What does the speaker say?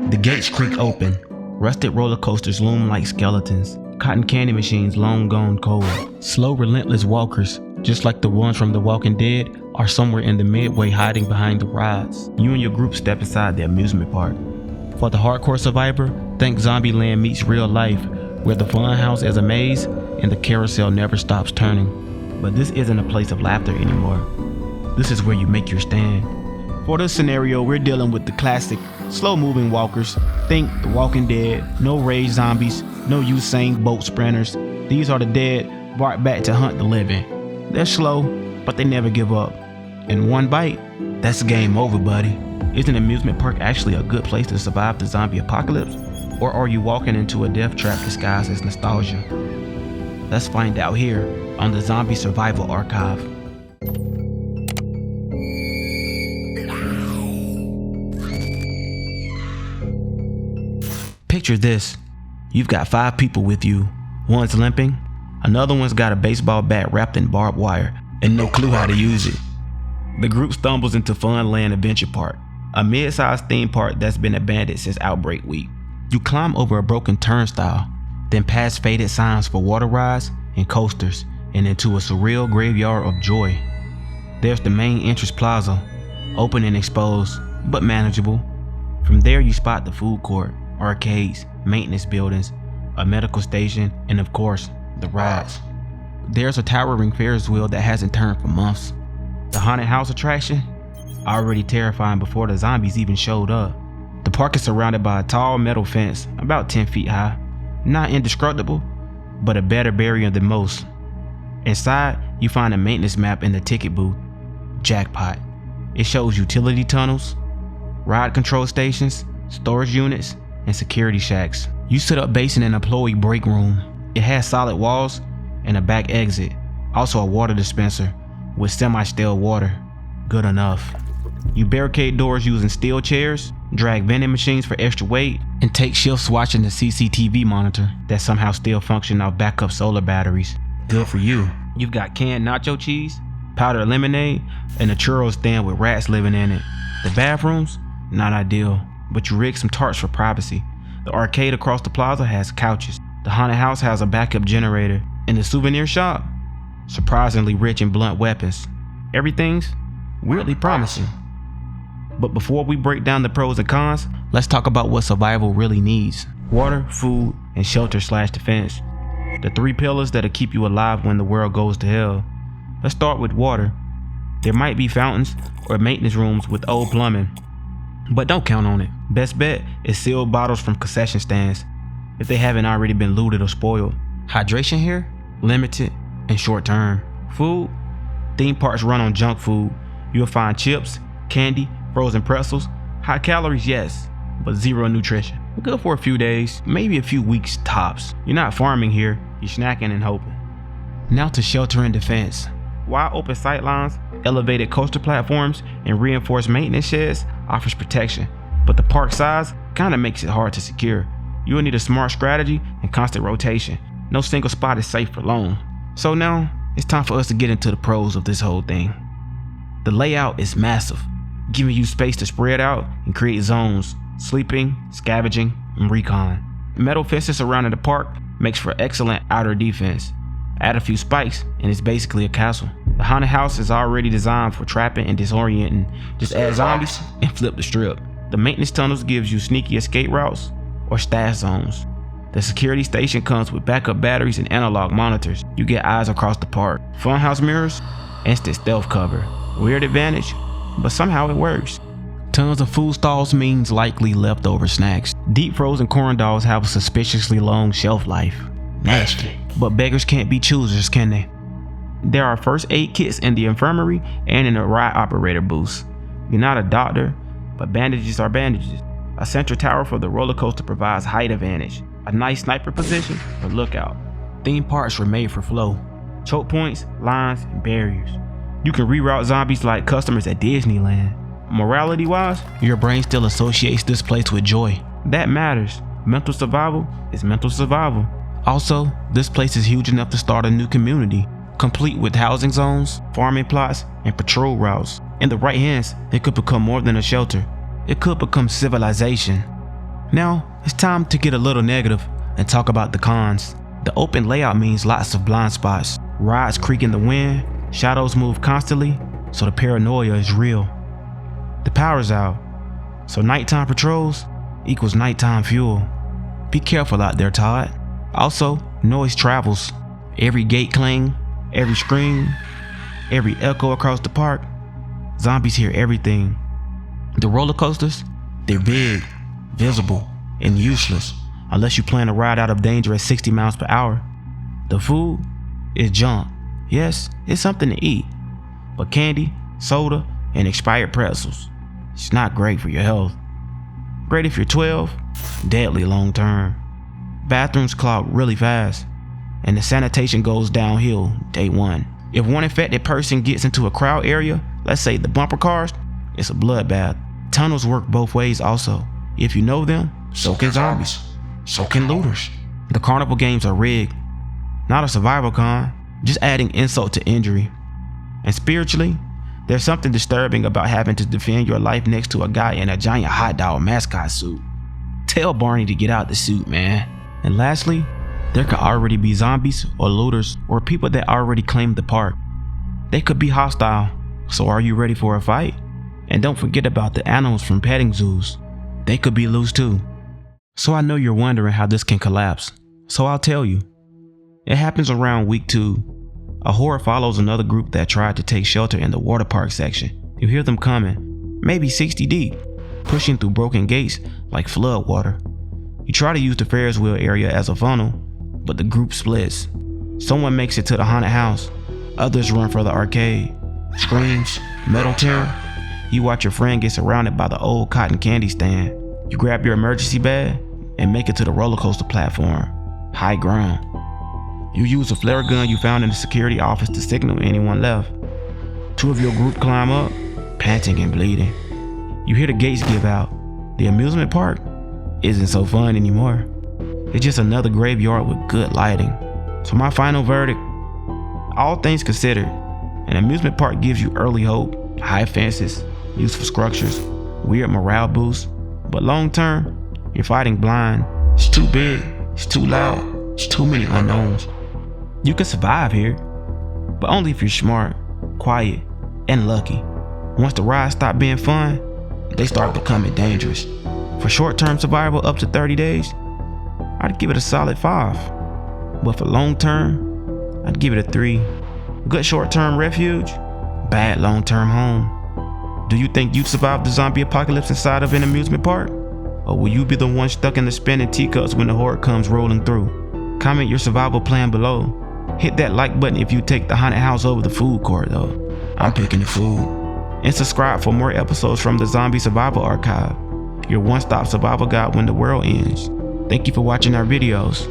The gates creak open. Rusted roller coasters loom like skeletons. Cotton candy machines long gone cold. Slow, relentless walkers, just like the ones from The Walking Dead, are somewhere in the midway hiding behind the rides. You and your group step inside the amusement park. For the hardcore survivor, think Zombieland meets real life, where the funhouse is a maze and the carousel never stops turning. But this isn't a place of laughter anymore. This is where you make your stand. For this scenario, we're dealing with the classic slow-moving walkers. Think The Walking Dead, no rage zombies, no Usain Bolt sprinters. These are the dead brought back to hunt the living. They're slow, but they never give up. And one bite, that's game over, buddy. Is an amusement park actually a good place to survive the zombie apocalypse? Or are you walking into a death trap disguised as nostalgia? Let's find out here on the Zombie Survival Archive. Picture this. You've got 5 people with you. One's limping, another one's got a baseball bat wrapped in barbed wire and no clue how to use it. The group stumbles into Funland Adventure Park, a mid-sized theme park that's been abandoned since Outbreak Week. You climb over a broken turnstile, then past faded signs for water rides and coasters, and into a surreal graveyard of joy. There's the main entrance plaza, open and exposed, but manageable. From there you spot the food court, arcades, maintenance buildings, a medical station, and of course, the rides. There's a towering Ferris wheel that hasn't turned for months. The haunted house attraction, already terrifying before the zombies even showed up. The park is surrounded by a tall metal fence, about 10 feet high. Not indestructible, but a better barrier than most. Inside, you find a maintenance map in the ticket booth. Jackpot. It shows utility tunnels, ride control stations, storage units, and security shacks. You set up base in an employee break room. It has solid walls and a back exit, also a water dispenser with semi-stale water. Good enough. You barricade doors using steel chairs, drag vending machines for extra weight, and take shifts watching the CCTV monitor that somehow still function off backup solar batteries. Good for you. You've got canned nacho cheese, powdered lemonade, and a churro stand with rats living in it. The bathrooms? Not ideal, but you rig some tarps for privacy. The arcade across the plaza has couches. The haunted house has a backup generator. And the souvenir shop? Surprisingly rich in blunt weapons. Everything's weirdly promising. But before we break down the pros and cons, let's talk about what survival really needs. Water, food, and shelter/defense. The 3 pillars that'll keep you alive when the world goes to hell. Let's start with water. There might be fountains or maintenance rooms with old plumbing, but don't count on it. Best bet is sealed bottles from concession stands, if they haven't already been looted or spoiled. Hydration here? Limited and short term. Food? Theme parks run on junk food. You'll find chips, candy, frozen pretzels. High calories, yes, but zero nutrition. Good for a few days, maybe a few weeks tops. You're not farming here, you're snacking and hoping. Now to shelter and defense. Wide open sightlines, elevated coaster platforms, and reinforced maintenance sheds offers protection, but the park size kinda makes it hard to secure. You'll need a smart strategy and constant rotation. No single spot is safe for long. So now, it's time for us to get into the pros of this whole thing. The layout is massive, giving you space to spread out and create zones, sleeping, scavenging, and recon. Metal fences surrounding the park makes for excellent outer defense. Add a few spikes and it's basically a castle. The haunted house is already designed for trapping and disorienting. Just add zombies and flip the strip. The maintenance tunnels gives you sneaky escape routes or stash zones. The security station comes with backup batteries and analog monitors. You get eyes across the park. Funhouse mirrors, instant stealth cover. Weird advantage, but somehow it works. Tons of food stalls means likely leftover snacks. Deep frozen corn dogs have a suspiciously long shelf life. Nasty. But beggars can't be choosers, can they? There are first aid kits in the infirmary and in the ride operator booths. You're not a doctor, but bandages are bandages. A central tower for the roller coaster provides height advantage. A nice sniper position for lookout. Theme parks were made for flow. Choke points, lines, and barriers. You can reroute zombies like customers at Disneyland. Morality wise, your brain still associates this place with joy. That matters. Mental survival is mental survival. Also, this place is huge enough to start a new community, complete with housing zones, farming plots, and patrol routes. In the right hands, it could become more than a shelter. It could become civilization. Now, it's time to get a little negative and talk about the cons. The open layout means lots of blind spots. Rides creak in the wind, shadows move constantly, so the paranoia is real. The power's out, so nighttime patrols equals nighttime fuel. Be careful out there, Todd. Also, noise travels. Every gate clang, every scream, every echo across the park. Zombies hear everything. The roller coasters, they're big, visible, and useless unless you plan to ride out of danger at 60 miles per hour. The food is junk. Yes, it's something to eat, but candy, soda, and expired pretzels, it's not great for your health. Great if you're 12, deadly long term. Bathrooms clog really fast, and the sanitation goes downhill day one. If one infected person gets into a crowd area, let's say the bumper cars, it's a bloodbath. Tunnels work both ways also. If you know them, so can zombies, so can looters. The carnival games are rigged, not a survival con, just adding insult to injury. And spiritually, there's something disturbing about having to defend your life next to a guy in a giant hot dog mascot suit. Tell Barney to get out the suit, man. And lastly, there could already be zombies or looters or people that already claimed the park. They could be hostile, so are you ready for a fight? And don't forget about the animals from petting zoos. They could be loose too. So I know you're wondering how this can collapse, so I'll tell you. It happens around week 2. A horde follows another group that tried to take shelter in the water park section. You hear them coming, maybe 60 deep, pushing through broken gates like flood water. You try to use the Ferris wheel area as a funnel, but the group splits. Someone makes it to the haunted house, others run for the arcade. Screams, metal terror. You watch your friend get surrounded by the old cotton candy stand. You grab your emergency bag and make it to the roller coaster platform. High ground. You use a flare gun you found in the security office to signal anyone left. 2 of your group climb up, panting and bleeding. You hear the gates give out. The amusement park isn't so fun anymore. It's just another graveyard with good lighting. So my final verdict, all things considered, an amusement park gives you early hope, high fences, useful structures, weird morale boosts, but long term, you're fighting blind. It's too big, it's too loud, it's too many unknowns. You can survive here, but only if you're smart, quiet, and lucky. Once the rides stop being fun, they start becoming dangerous. For short-term survival up to 30 days, I'd give it a solid 5. But for long-term, I'd give it a 3. Good short-term refuge, bad long-term home. Do you think you'd survive the zombie apocalypse inside of an amusement park? Or will you be the one stuck in the spinning teacups when the horde comes rolling through? Comment your survival plan below. Hit that like button if you take the haunted house over the food court though. I'm picking the food. And subscribe for more episodes from the Zombie Survival Archive, your one-stop survival guide when the world ends. Thank you for watching our videos.